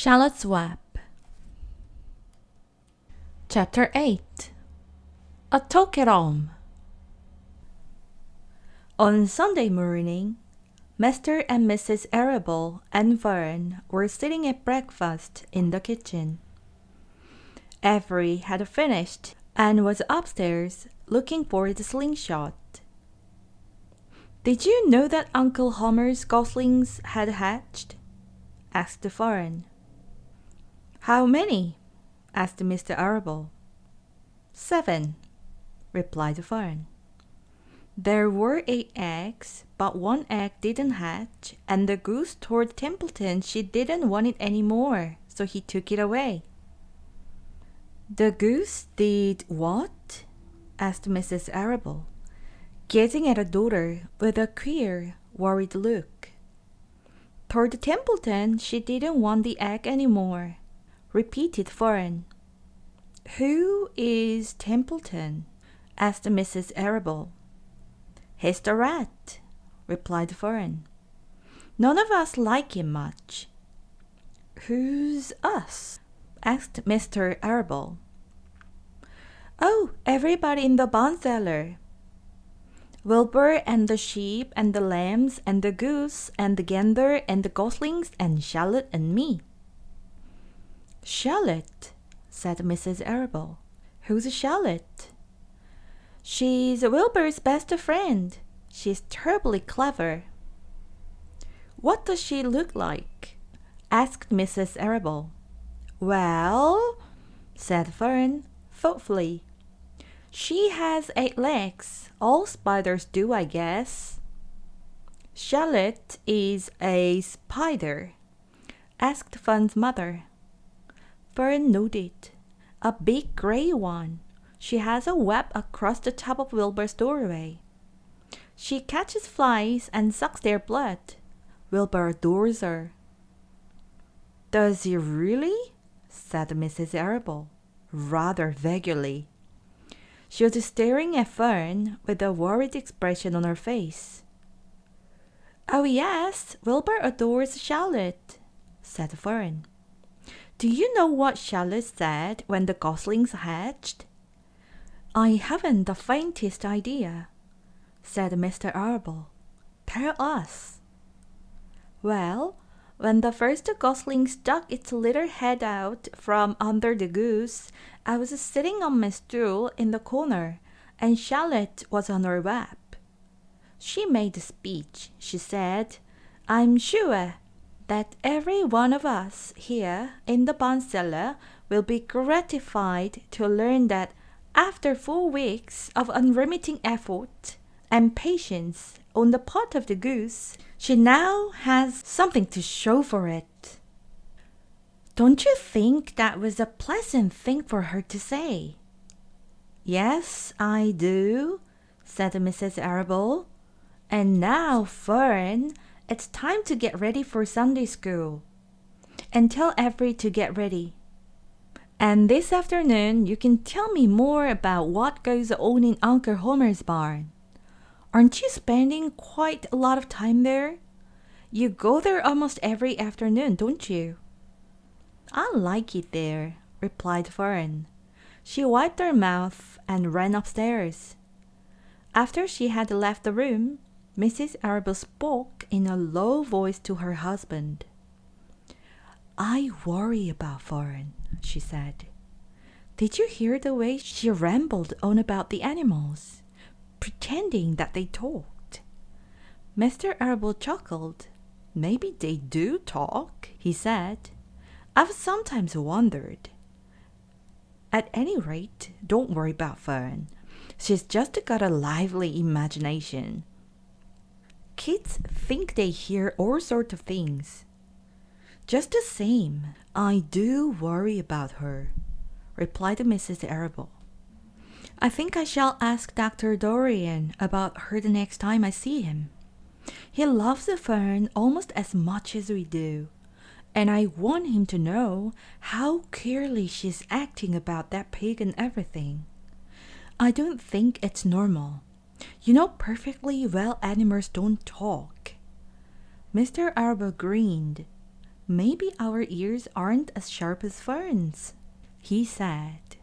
Charlotte's Web. Chapter 8. A Talk at Home. On Sunday morning, Mr. and Mrs. Arable and Vern were sitting at breakfast in the kitchen. Avery had finished and was upstairs looking for the slingshot. "Did you know that Uncle Homer's goslings had hatched?" asked Vern. "How many?" asked Mr. Arable. "7," replied Vern. "There were 8 eggs, but 1 egg didn't hatch, and the goose told Templeton she didn't want it anymore, so he took it away." "The goose did what?" asked Mrs. Arable, gazing at her daughter with a queer, worried look. "Told Templeton she didn't want the egg anymore," repeated Vern. "Who is Templeton?" asked Mrs. Arable. "He's the rat," replied Vern. "None of us like him much." "Who's us?" asked Mr. Arable. "Oh, everybody in the barn cellar. Wilbur and the sheep and the lambs and the goose and the gander and the goslings and Charlotte and me." "Charlotte," said Mrs. Arable. "Who's Charlotte?" "She's Wilbur's best friend. She's terribly clever." "What does she look like?" asked Mrs. Arable. "Well," said Vern, thoughtfully, "she has 8 legs. All spiders do, I guess." "Charlotte is a spider?" asked Vern's mother. Vern nodded. "A big gray one. She has a web across the top of Wilbur's doorway. She catches flies and sucks their blood. Wilbur adores her." "Does he really?" said Mrs. Arable, rather vaguely. She was staring at Vern with a worried expression on her face. "Oh yes, Wilbur adores Charlotte," said Vern. "Do you know what Charlotte said when the goslings hatched?" "I haven't the faintest idea," said Mr. Arable. "Tell us." "Well, when the first gosling stuck its little head out from under the goose, I was sitting on my stool in the corner, and Charlotte was on her web. She made a speech. She said, 'I'm sure that every one of us here in the barn cellar will be gratified to learn that after 4 weeks of unremitting effort and patience on the part of the goose, she now has something to show for it.' Don't you think that was a pleasant thing for her to say?" "Yes, I do," said Mrs. Arable. "And now, Vern, it's time to get ready for Sunday school." "And tell Avery to get ready. And this afternoon you can tell me more about what goes on in Uncle Homer's barn. Aren't you spending quite a lot of time there? You go there almost every afternoon, don't you?" "I like it there," replied Vern. She wiped her mouth and ran upstairs. After she had left the room, Mrs. Arable spoke in a low voice to her husband. "I worry about Vern," she said. "Did you hear the way she rambled on about the animals, pretending that they talked?" Mr. Arable chuckled. "Maybe they do talk," he said. "I've sometimes wondered. At any rate, don't worry about Vern. She's just got a lively imagination. Kids think they hear all sorts of things. Just the same, I do worry about her," replied Mrs. Arable. "I think I shall ask Dr. Dorian about her the next time I see him. He loves Vern almost as much as we do, and I want him to know how queerly she's acting about that pig and everything. I don't think it's normal. You know perfectly well animals don't talk." Mr. Arable grinned. Maybe our ears aren't as sharp as Fern's, he said.